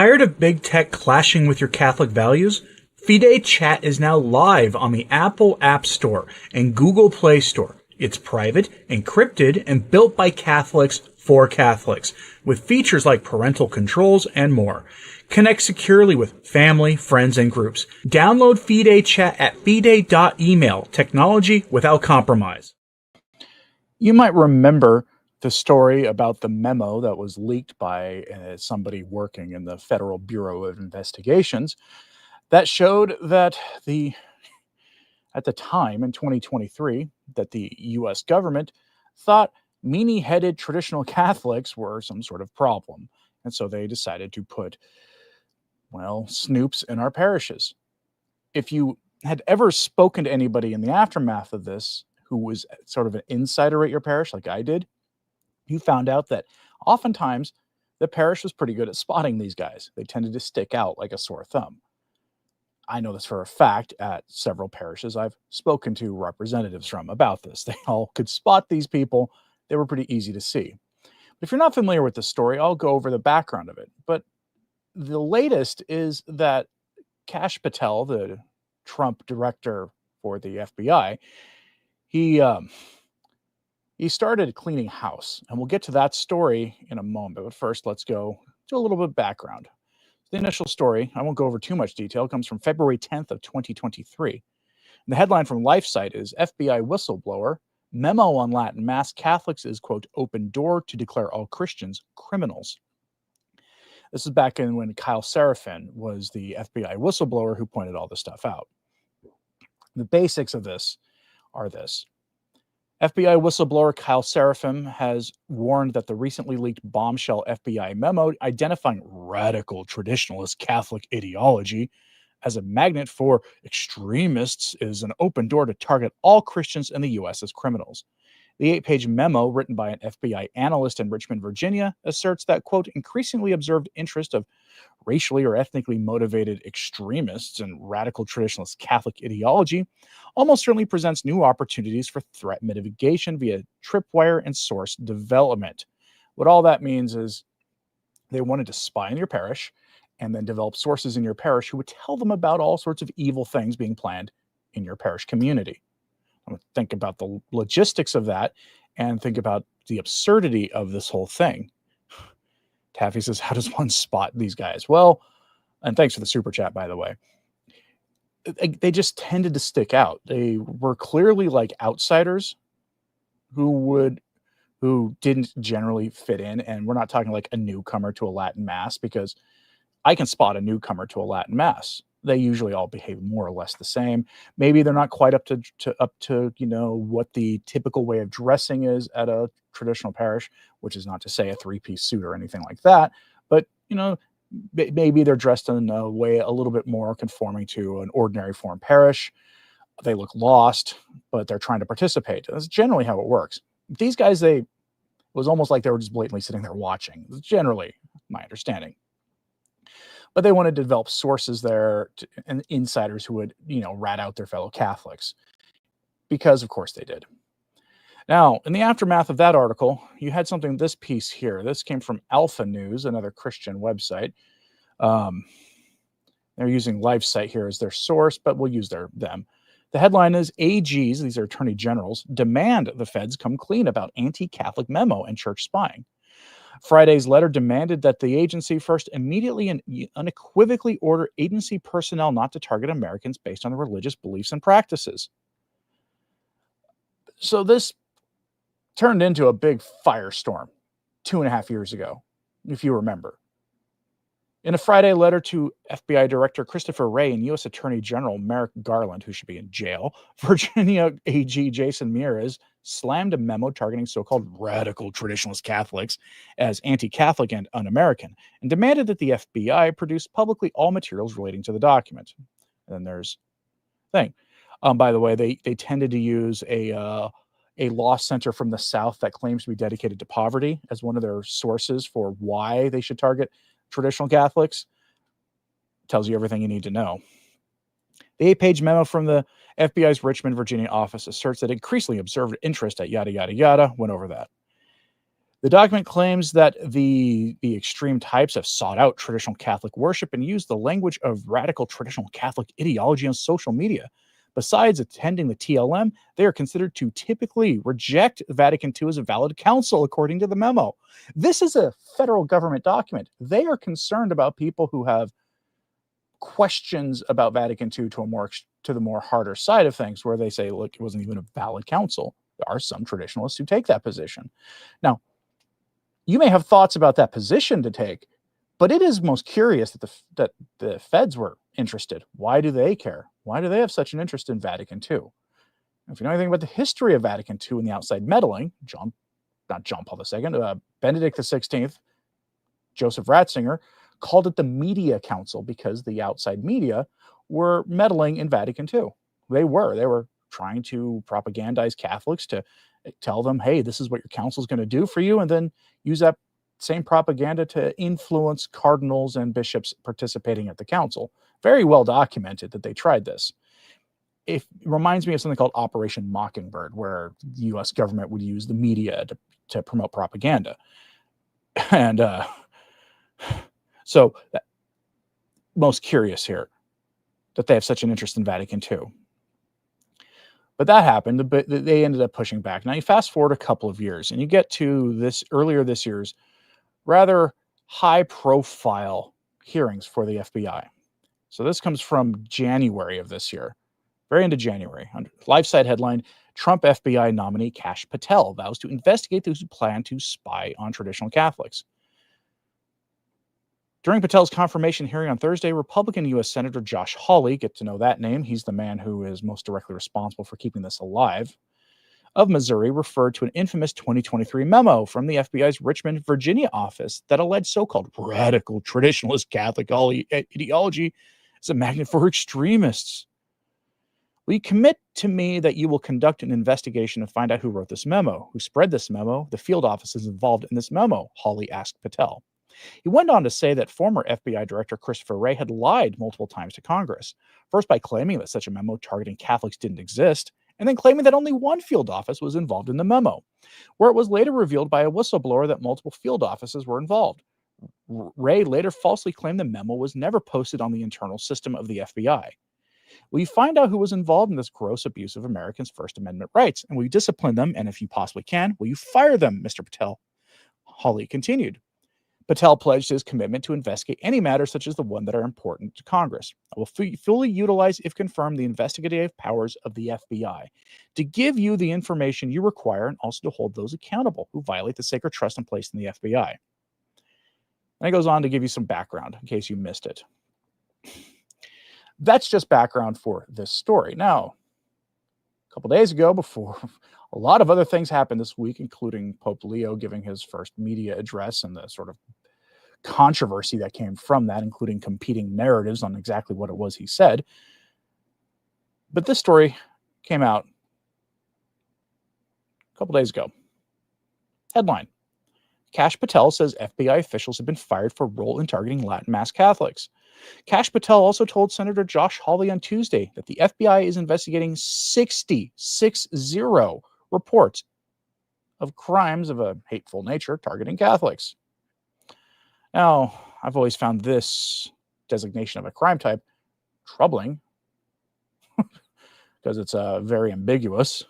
Tired of big tech clashing with your Catholic values? Fidei Chat is now live on the Apple App Store and Google Play Store. It's private, encrypted, and built by Catholics for Catholics, with features like parental controls and more. Connect securely with family, friends, and groups. Download Fidei Chat at fidei.email. Technology without compromise. You might remember the story about the memo that was leaked by somebody working in the Federal Bureau of Investigations that showed that at the time in 2023, that the U.S. government thought meanie-headed traditional Catholics were some sort of problem. And so they decided to put, snoops in our parishes. If you had ever spoken to anybody in the aftermath of this who was sort of an insider at your parish, like I did, you found out that oftentimes the parish was pretty good at spotting these guys. They tended to stick out like a sore thumb. I know this for a fact at several parishes I've spoken to representatives from about this. They all could spot these people. They were pretty easy to see. But if you're not familiar with the story, I'll go over the background of it. But the latest is that Kash Patel, the Trump director for the FBI, he started cleaning house. And we'll get to that story in a moment. But first, let's go to a little bit of background. The initial story, I won't go over too much detail, comes from February 10th of 2023. And the headline from LifeSite is FBI whistleblower, memo on Latin Mass Catholics is, quote, open door to declare all Christians criminals. This is back in when Kyle Seraphin was the FBI whistleblower who pointed all this stuff out. The basics of this are this. FBI whistleblower Kyle Seraphin has warned that the recently leaked bombshell FBI memo identifying radical traditionalist Catholic ideology as a magnet for extremists is an open door to target all Christians in the U.S. as criminals. The 8-page memo, written by an FBI analyst in Richmond, Virginia, asserts that, quote, increasingly observed interest of racially or ethnically motivated extremists and radical traditionalist Catholic ideology almost certainly presents new opportunities for threat mitigation via tripwire and source development. What all that means is they wanted to spy on your parish and then develop sources in your parish who would tell them about all sorts of evil things being planned in your parish community. Think about the logistics of that and think about the absurdity of this whole thing. Taffy says, how does one spot these guys? Well, and thanks for the super chat, by the way. They just tended to stick out. They were clearly like outsiders who didn't generally fit in. And we're not talking like a newcomer to a Latin Mass, because I can spot a newcomer to a Latin Mass. They usually all behave more or less the same. Maybe they're not quite up to what the typical way of dressing is at a traditional parish, which is not to say a 3-piece suit or anything like that. But maybe they're dressed in a way a little bit more conforming to an ordinary form parish. They look lost, but they're trying to participate. That's generally how it works. These guys, it was almost like they were just blatantly sitting there watching. That's generally my understanding. But they wanted to develop sources there and insiders who would, rat out their fellow Catholics. Because, of course, they did. Now, in the aftermath of that article, you had this piece here. This came from Alpha News, another Christian website. They're using LifeSite here as their source, but we'll use them. The headline is, AGs, these are attorney generals, demand the feds come clean about anti-Catholic memo and church spying. Friday's letter demanded that the agency first immediately and unequivocally order agency personnel not to target Americans based on their religious beliefs and practices. So this turned into a big firestorm 2.5 years ago, if you remember. In a Friday letter to FBI Director Christopher Wray and U.S. Attorney General Merrick Garland, who should be in jail, Virginia AG Jason Meares slammed a memo targeting so-called radical traditionalist Catholics as anti-Catholic and un-American, and demanded that the FBI produce publicly all materials relating to the document. And then there's the thing. By the way, they tended to use a law center from the South that claims to be dedicated to poverty as one of their sources for why they should target traditional Catholics. Tells you everything you need to know. The 8-page memo from the FBI's Richmond, Virginia office asserts that increasingly observed interest at yada, yada, yada. Went over that. The document claims that the extreme types have sought out traditional Catholic worship and used the language of radical traditional Catholic ideology on social media. Besides attending the TLM, they are considered to typically reject Vatican II as a valid council, according to the memo. This is a federal government document. They are concerned about people who have questions about Vatican II to the more harder side of things, where they say, look, it wasn't even a valid council. There are some traditionalists who take that position. Now, you may have thoughts about that position to take, but it is most curious that the feds were interested. Why do they care? Why do they have such an interest in Vatican II? If you know anything about the history of Vatican II and the outside meddling, not John Paul II, Benedict XVI, Joseph Ratzinger, called it the Media Council because the outside media were meddling in Vatican II. They were trying to propagandize Catholics to tell them, hey, this is what your council is going to do for you, and then use that same propaganda to influence cardinals and bishops participating at the council. Very well documented that they tried this. It reminds me of something called Operation Mockingbird, where the U.S. government would use the media to promote propaganda. And so, most curious here that they have such an interest in Vatican II. But that happened, but they ended up pushing back. Now you fast forward a couple of years and you get to earlier this year's rather high-profile hearings for the FBI. So this comes from January of this year, very into January. LifeSite headline, Trump FBI nominee Kash Patel vows to investigate those who plan to spy on traditional Catholics. During Patel's confirmation hearing on Thursday, Republican U.S. Senator Josh Hawley, get to know that name, he's the man who is most directly responsible for keeping this alive, of Missouri, referred to an infamous 2023 memo from the FBI's Richmond, Virginia office that alleged so-called radical traditionalist Catholic ideology as a magnet for extremists. Will you commit to me that you will conduct an investigation and find out who wrote this memo, who spread this memo, the field offices involved in this memo? Hawley asked Patel. He went on to say that former FBI Director Christopher Wray had lied multiple times to Congress, first by claiming that such a memo targeting Catholics didn't exist, and then claiming that only one field office was involved in the memo, where it was later revealed by a whistleblower that multiple field offices were involved. Wray later falsely claimed the memo was never posted on the internal system of the FBI. Will you find out who was involved in this gross abuse of Americans' First Amendment rights, and will you discipline them, and if you possibly can, will you fire them, Mr. Patel? Hawley continued. Patel pledged his commitment to investigate any matters such as the one that are important to Congress. I will fully utilize, if confirmed, the investigative powers of the FBI to give you the information you require and also to hold those accountable who violate the sacred trust and place in the FBI. And it goes on to give you some background in case you missed it. That's just background for this story. Now, a couple days ago, before a lot of other things happened this week, including Pope Leo giving his first media address and the sort of controversy that came from that, including competing narratives on exactly what it was he said. But this story came out a couple days ago. Headline, Kash Patel says FBI officials have been fired for role in targeting Latin Mass Catholics. Kash Patel also told Senator Josh Hawley on Tuesday that the FBI is investigating 60 reports of crimes of a hateful nature targeting Catholics. Now, I've always found this designation of a crime type troubling because it's very ambiguous.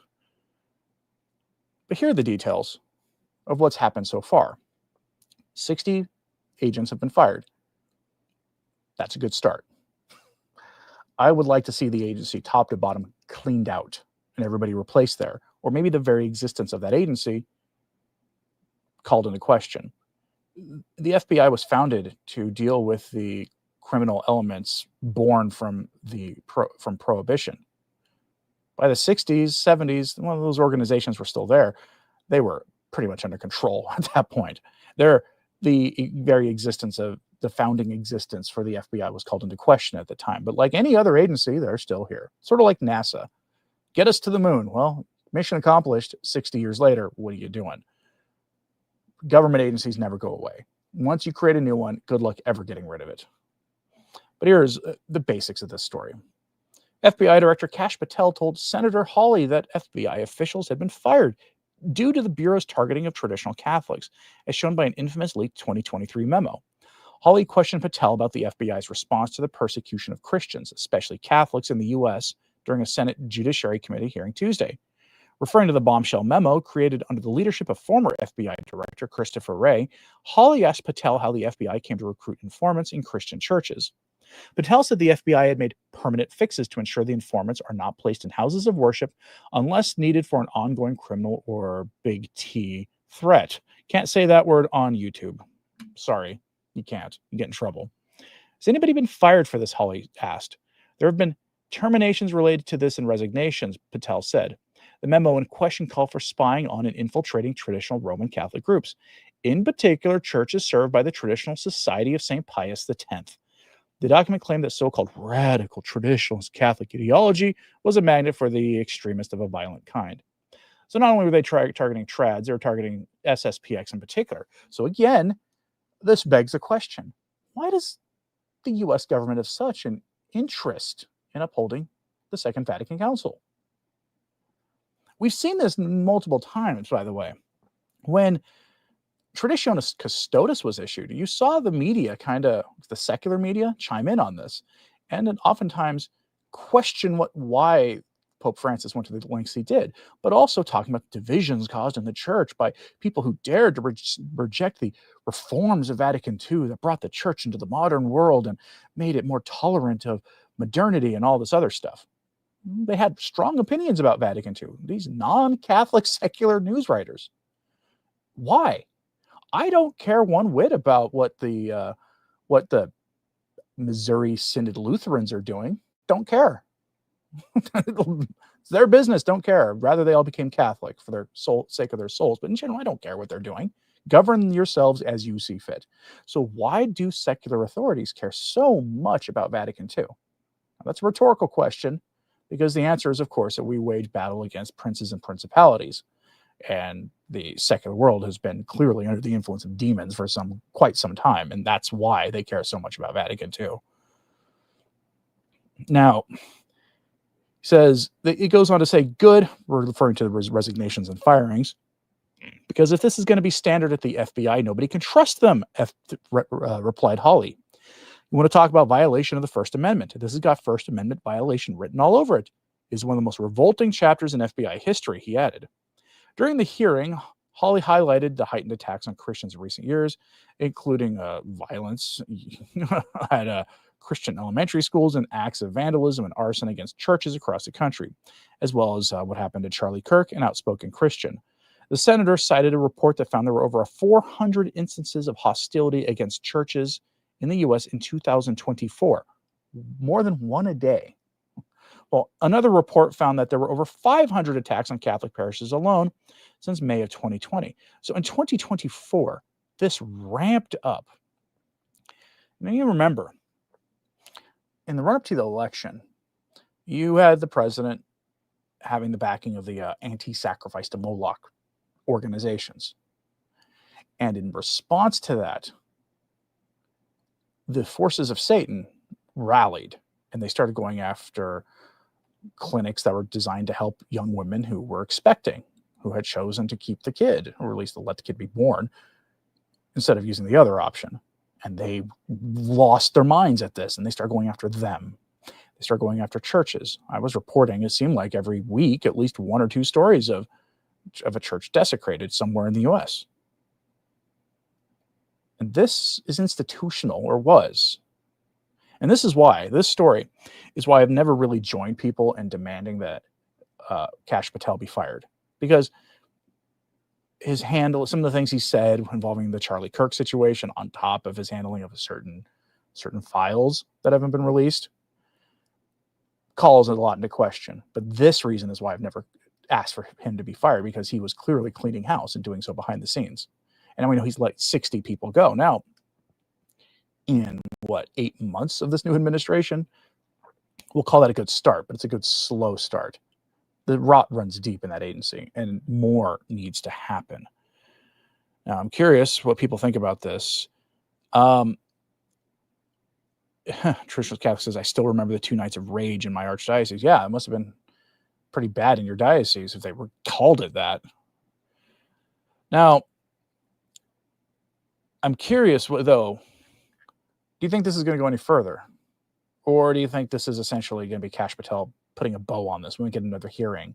But here are the details of what's happened so far. 60 agents have been fired. That's a good start. I would like to see the agency top to bottom cleaned out and everybody replaced there, or maybe the very existence of that agency called into question. The FBI was founded to deal with the criminal elements born from Prohibition. By the 60s, 70s, one of those organizations were still there. They were pretty much under control at that point. The very existence of the founding existence for the FBI was called into question at the time. But like any other agency, they're still here. Sort of like NASA. Get us to the moon. Well, mission accomplished. 60 years later, what are you doing? Government agencies never go away. Once you create a new one, good luck ever getting rid of it. But here's the basics of this story. FBI Director Kash Patel told Senator Hawley that FBI officials had been fired due to the Bureau's targeting of traditional Catholics, as shown by an infamous leaked 2023 memo. Hawley questioned Patel about the FBI's response to the persecution of Christians, especially Catholics, in the U.S. during a Senate Judiciary Committee hearing Tuesday. Referring to the bombshell memo created under the leadership of former FBI Director Christopher Wray, Hawley asked Patel how the FBI came to recruit informants in Christian churches. Patel said the FBI had made permanent fixes to ensure the informants are not placed in houses of worship unless needed for an ongoing criminal or big T threat. Can't say that word on YouTube. Sorry, you can't. You get in trouble. Has anybody been fired for this? Hawley asked. There have been terminations related to this and resignations, Patel said. The memo in question called for spying on and infiltrating traditional Roman Catholic groups, in particular churches served by the Traditional Society of St. Pius X. The document claimed that so-called radical traditionalist Catholic ideology was a magnet for the extremist of a violent kind. So not only were they targeting trads, they were targeting SSPX in particular. So again, this begs the question, why does the U.S. government have such an interest in upholding the Second Vatican Council? We've seen this multiple times, by the way. When Traditionis Custodes was issued, you saw the media, the secular media, chime in on this, and then oftentimes question why Pope Francis went to the lengths he did, but also talking about divisions caused in the church by people who dared to reject the reforms of Vatican II that brought the church into the modern world and made it more tolerant of modernity and all this other stuff. They had strong opinions about Vatican II, these non-Catholic secular news writers. Why? I don't care one whit about what the Missouri Synod Lutherans are doing. Don't care. It's their business. Don't care. Rather, they all became Catholic for their sake of their souls. But in general, I don't care what they're doing. Govern yourselves as you see fit. So why do secular authorities care so much about Vatican II? Now, that's a rhetorical question, because the answer is, of course, that we wage battle against princes and principalities. And the secular world has been clearly under the influence of demons for quite some time, and that's why they care so much about Vatican II. Now, it goes on to say, good, we're referring to the resignations and firings, because if this is going to be standard at the FBI, nobody can trust them, replied Hawley. You want to talk about violation of the First Amendment? This has got First Amendment violation written all over it. It is one of the most revolting chapters in FBI history, he added. During the hearing, Hawley highlighted the heightened attacks on Christians in recent years, including violence at Christian elementary schools and acts of vandalism and arson against churches across the country, as well as what happened to Charlie Kirk, an outspoken Christian. The senator cited a report that found there were over 400 instances of hostility against churches in the U.S. in 2024, more than one a day. Well, another report found that there were over 500 attacks on Catholic parishes alone since May of 2020. So in 2024, this ramped up. Now you remember, in the run-up to the election, you had the president having the backing of the anti-sacrifice to Moloch organizations. And in response to that, the forces of Satan rallied, and they started going after clinics that were designed to help young women who were expecting, who had chosen to keep the kid, or at least to let the kid be born, instead of using the other option. And they lost their minds at this, and they started going after them. They started going after churches. I was reporting, it seemed like every week, at least one or two stories of a church desecrated somewhere in the U.S. And this is institutional, or was. And this story is why I've never really joined people in demanding that Kash Patel be fired. Because some of the things he said involving the Charlie Kirk situation, on top of his handling of certain files that haven't been released, calls it a lot into question. But this reason is why I've never asked for him to be fired, because he was clearly cleaning house and doing so behind the scenes. And we know he's let 60 people go. Now, in 8 months of this new administration, we'll call that a good start, but it's a good slow start. The rot runs deep in that agency, and more needs to happen. Now, I'm curious what people think about this. Traditional Catholic says, I still remember the 2 nights of rage in my archdiocese. Yeah, it must have been pretty bad in your diocese if they were called it that. Now, I'm curious, though, do you think this is going to go any further? Or do you think this is essentially going to be Kash Patel putting a bow on this when we get another hearing?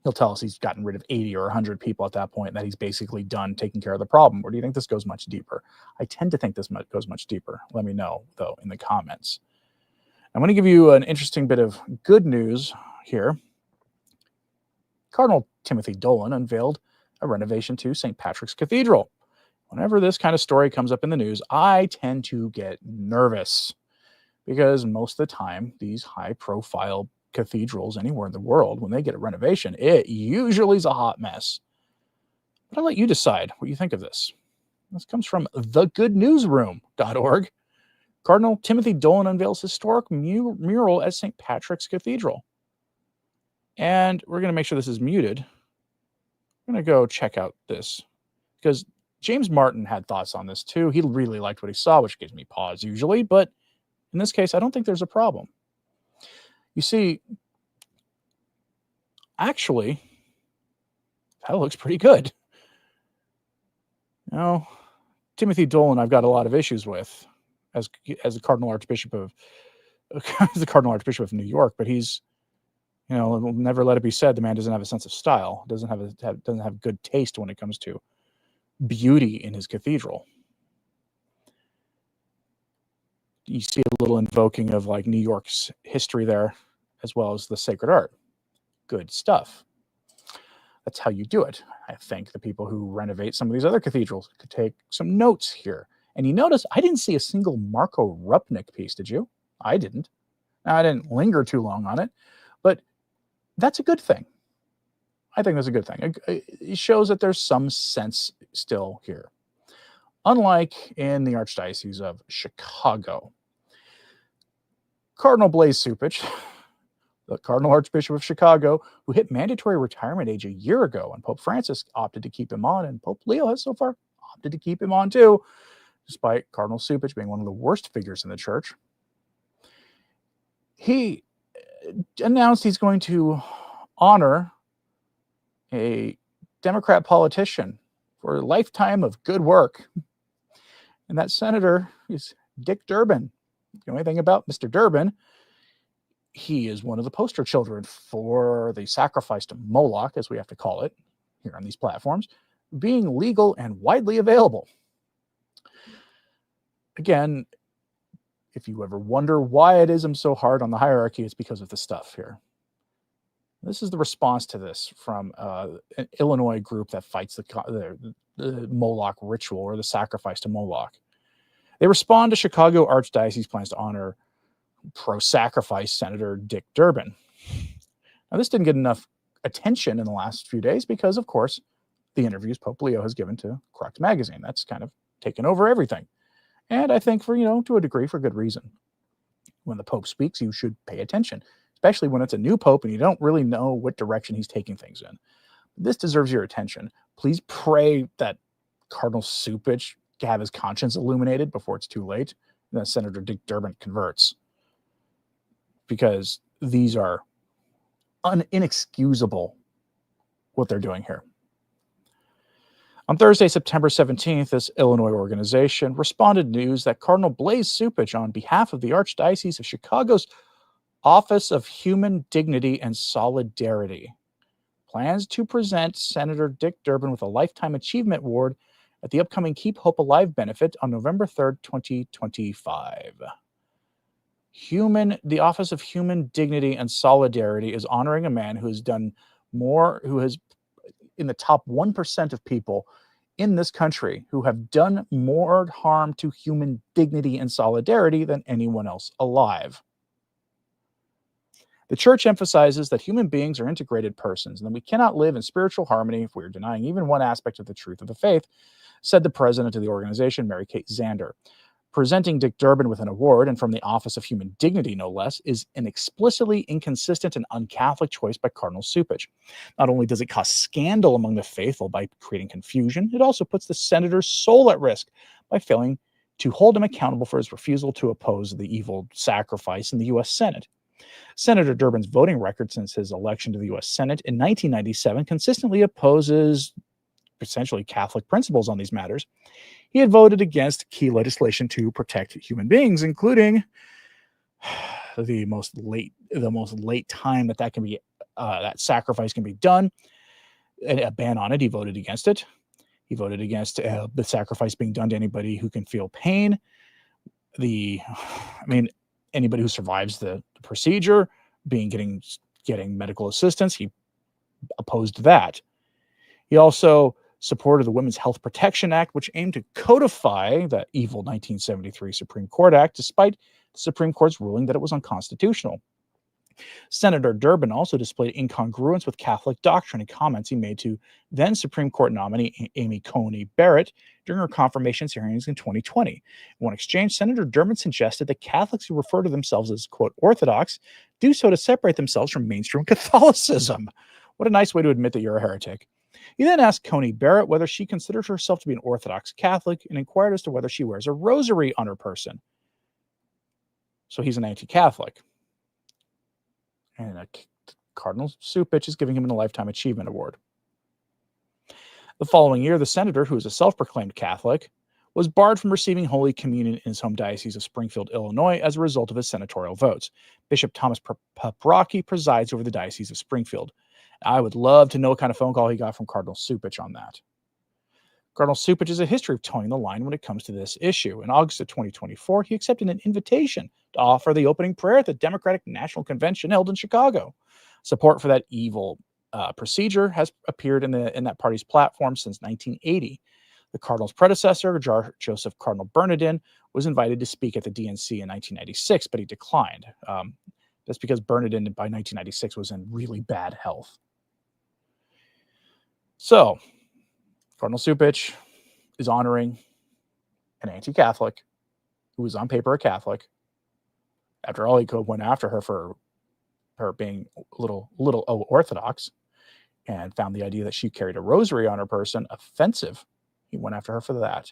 He'll tell us he's gotten rid of 80 or 100 people at that point, and that he's basically done taking care of the problem. Or do you think this goes much deeper? I tend to think this goes much deeper. Let me know, though, in the comments. I'm going to give you an interesting bit of good news here. Cardinal Timothy Dolan unveiled a renovation to St. Patrick's Cathedral. Whenever this kind of story comes up in the news, I tend to get nervous because most of the time, these high-profile cathedrals anywhere in the world, when they get a renovation, it usually is a hot mess. But I'll let you decide what you think of this. This comes from thegoodnewsroom.org. Cardinal Timothy Dolan unveils historic mural at St. Patrick's Cathedral. And we're going to make sure this is muted. I'm going to go check out this because James Martin had thoughts on this too. He really liked what he saw, which gives me pause usually. But in this case, I don't think there's a problem. You see, actually, that looks pretty good. Now, Timothy Dolan, I've got a lot of issues with as the Cardinal Archbishop of New York, but he's, we'll never let it be said the man doesn't have a sense of style, doesn't have good taste when it comes to beauty in his cathedral. You see a little invoking of like New York's history there, as well as the sacred art. Good stuff. That's how you do it. I think the people who renovate some of these other cathedrals could take some notes here. And you notice I didn't see a single Marco Rupnik piece, did you? I didn't. Now, I didn't linger too long on it, but that's a good thing. I think that's a good thing. It shows that there's some sense still here. Unlike in the Archdiocese of Chicago, Cardinal Blaise Cupich, the Cardinal Archbishop of Chicago, who hit mandatory retirement age a year ago, and Pope Francis opted to keep him on, and Pope Leo has so far opted to keep him on too, despite Cardinal Cupich being one of the worst figures in the church. He announced he's going to honor a Democrat politician for a lifetime of good work. And that senator is Dick Durbin. The only thing about Mr. Durbin, he is one of the poster children for the sacrifice to Moloch, as we have to call it here on these platforms, being legal and widely available. Again, if you ever wonder why it is I'm so hard on the hierarchy, it's because of the stuff here. This is the response to this from an Illinois group that fights the Moloch ritual or the sacrifice to Moloch. They respond to Chicago Archdiocese plans to honor pro-sacrifice Senator Dick Durbin. Now, this didn't get enough attention in the last few days because, of course, the interviews Pope Leo has given to Crux magazine. That's kind of taken over everything. And I think to a degree, for good reason. When the Pope speaks, you should pay attention, especially when it's a new Pope and you don't really know what direction he's taking things in. This deserves your attention. Please pray that Cardinal Cupich can have his conscience illuminated before it's too late, and that Senator Dick Durbin converts. Because these are inexcusable, what they're doing here. On Thursday, September 17th, this Illinois organization responded news that Cardinal Blaise Cupich, on behalf of the Archdiocese of Chicago's Office of Human Dignity and Solidarity, plans to present Senator Dick Durbin with a Lifetime Achievement Award at the upcoming Keep Hope Alive benefit on November 3rd, 2025. The Office of Human Dignity and Solidarity is honoring a man who has done more, who has in the top 1% of people in this country who have done more harm to human dignity and solidarity than anyone else alive. The church emphasizes that human beings are integrated persons and that we cannot live in spiritual harmony if we are denying even one aspect of the truth of the faith, said the president of the organization, Mary Kate Zander. Presenting Dick Durbin with an award, and from the Office of Human Dignity, no less, is an explicitly inconsistent and un-Catholic choice by Cardinal Cupich. Not only does it cause scandal among the faithful by creating confusion, it also puts the senator's soul at risk by failing to hold him accountable for his refusal to oppose the evil sacrifice in the U.S. Senate. Senator Durbin's voting record since his election to the U.S. Senate in 1997 consistently opposes essentially Catholic principles on these matters, he had voted against key legislation to protect human beings, including the most late time that can be that sacrifice can be done, a ban on it. He voted against it. He voted against the sacrifice being done to anybody who can feel pain. Anybody who survives the procedure getting medical assistance. He opposed that. He also supported the Women's Health Protection Act, which aimed to codify the evil 1973 Supreme Court Act, despite the Supreme Court's ruling that it was unconstitutional. Senator Durbin also displayed incongruence with Catholic doctrine in comments he made to then Supreme Court nominee Amy Coney Barrett during her confirmation hearings in 2020. In one exchange, Senator Durbin suggested that Catholics who refer to themselves as, quote, Orthodox do so to separate themselves from mainstream Catholicism. What a nice way to admit that you're a heretic. He then asked Coney Barrett whether she considers herself to be an Orthodox Catholic and inquired as to whether she wears a rosary on her person. So he's an anti-Catholic. And Cardinal Cupich is giving him a Lifetime Achievement Award. The following year, the senator, who is a self-proclaimed Catholic, was barred from receiving Holy Communion in his home diocese of Springfield, Illinois, as a result of his senatorial votes. Bishop Thomas Paprocki presides over the Diocese of Springfield. I would love to know what kind of phone call he got from Cardinal Cupich on that. Cardinal Cupich has a history of towing the line when it comes to this issue. In August of 2024, he accepted an invitation to offer the opening prayer at the Democratic National Convention held in Chicago. Support for that evil procedure has appeared in that party's platform since 1980. The Cardinal's predecessor, Joseph Cardinal Bernardin, was invited to speak at the DNC in 1996, but he declined. That's because Bernardin by 1996 was in really bad health. So, Cardinal Cupich is honoring an anti-Catholic who was on paper a Catholic. After all, he went after her for her being a little Orthodox and found the idea that she carried a rosary on her person offensive. He went after her for that.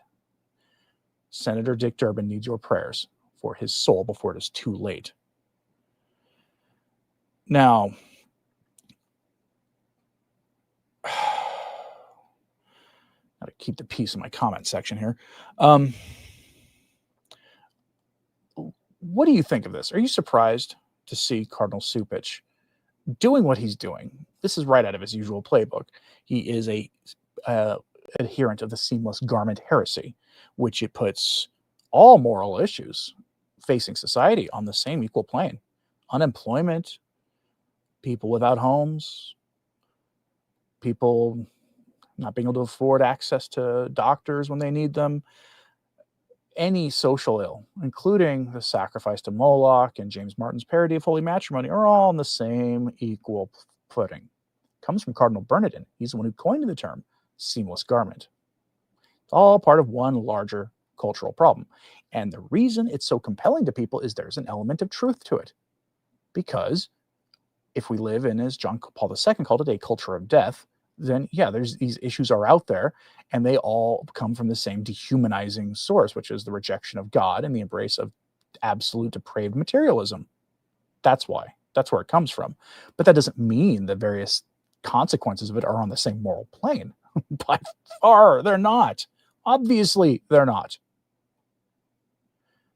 Senator Dick Durbin needs your prayers for his soul before it is too late. Now, got to keep the peace in my comment section here. What do you think of this? Are you surprised to see Cardinal Cupich doing what he's doing? This is right out of his usual playbook. He is a adherent of the seamless garment heresy, which it puts all moral issues facing society on the same equal plane. Unemployment, people without homes, people not being able to afford access to doctors when they need them, any social ill, including the sacrifice to Moloch and James Martin's parody of holy matrimony, are all on the same equal footing. Comes from Cardinal Bernardin. He's the one who coined the term seamless garment. It's all part of one larger cultural problem. And the reason it's so compelling to people is there's an element of truth to it. Because if we live in, as John Paul II called it, a culture of death, then there's these issues are out there, and they all come from the same dehumanizing source, which is the rejection of God and the embrace of absolute depraved materialism. That's why. That's where it comes from. But that doesn't mean the various consequences of it are on the same moral plane. By far, they're not. Obviously, they're not.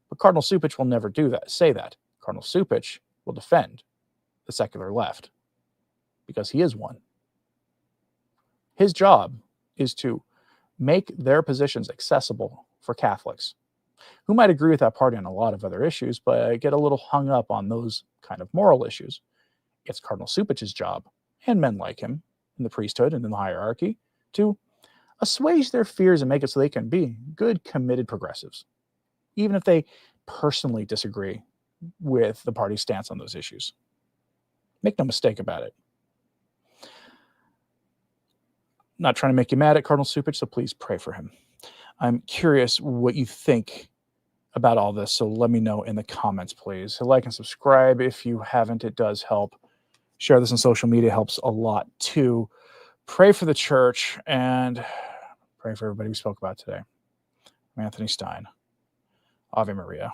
But Cardinal Cupich will never say that. Cardinal Cupich will defend the secular left because he is one. His job is to make their positions accessible for Catholics who might agree with that party on a lot of other issues, but get a little hung up on those kind of moral issues. It's Cardinal Cupich's job, and men like him in the priesthood and in the hierarchy, to assuage their fears and make it so they can be good, committed progressives, even if they personally disagree with the party's stance on those issues. Make no mistake about it. Not trying to make you mad at Cardinal Cupich, so please pray for him. I'm curious what you think about all this, so let me know in the comments, please. So like and subscribe if you haven't. It does help. Share this on social media helps a lot too. Pray for the church and pray for everybody we spoke about today. I'm Anthony Stine. Ave Maria.